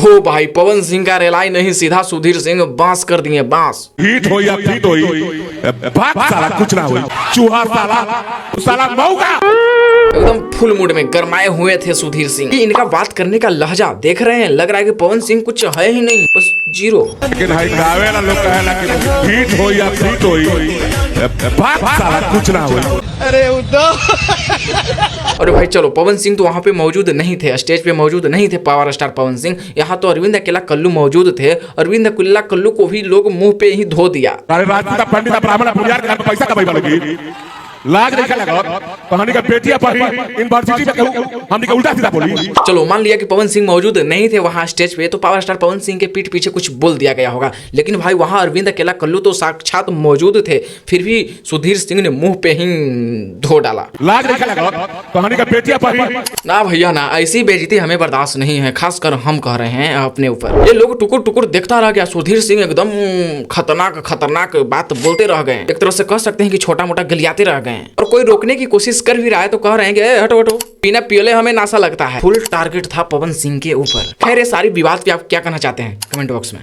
ओ भाई, पवन सिंह का रेलाई नहीं, सीधा सुधीर सिंह बांस कर दिए, बांस। हिट हो या फिट हो, भाग साला कुछ ना हो, चूहा साला साला मौका। एकदम फुल मूड में गरमाए हुए थे सुधीर सिंह। इनका बात करने का लहजा देख रहे हैं, लग रहा है कि पवन सिंह कुछ है ही नहीं, बस जीरो। लेकिन हाई गावे ना लोग कहेला कि हिट हो या फिट हो, भाग साला कुछ ना हो। अरे उद्धव। अरे भाई चलो, पवन सिंह तो वहां पे मौजूद नहीं थे, स्टेज पे मौजूद नहीं थे पावर स्टार पवन सिंह। यहाँ तो अरविंद अकेला कल्लू मौजूद थे। अरविंद अकेला कल्लू को भी लोग मुंह पे ही धो दिया। अरे राजपूत पंडित ब्राह्मण पुजारी के पैसा कमाई वालोगी लाज नहीं लगा कहानी का बेटिया पढ़ी यूनिवर्सिटी में कहूं हमने का उल्टा सीधा बोली। चलो मान लिया कि पवन सिंह मौजूद नहीं थे वहां स्टेज पे, तो पावर स्टार पवन सिंह के पीठ पीछे कुछ बोल दिया गया होगा। लेकिन भाई वहां अरविंद अकेला कल्लू तो साक्षात मौजूद थे, फिर भी सुधीर सिंह ने मुंह पे ही धो डाला। लाज नहीं लगा कहानी का बेटिया पढ़ी। ना भैया ना, ऐसी बेइज्जती हमें बर्दाश्त नहीं है, खासकर हम कह रहे हैं अपने ऊपर। ये लोग टुकुर टुकुर देखता रह गया। सुधीर सिंह एकदम खतरनाक खतरनाक बात बोलते रह गए। एक तरह से कह सकते हैं कि छोटा मोटा गलियाते रह गए, और कोई रोकने की कोशिश कर भी रहा है तो कह रहे हैं कि हटो हटो, बिना पियले हमें नासा लगता है। फुल टारगेट था पवन सिंह के ऊपर। खैर ये सारी विवाद पे आप क्या कहना चाहते हैं कमेंट बॉक्स में।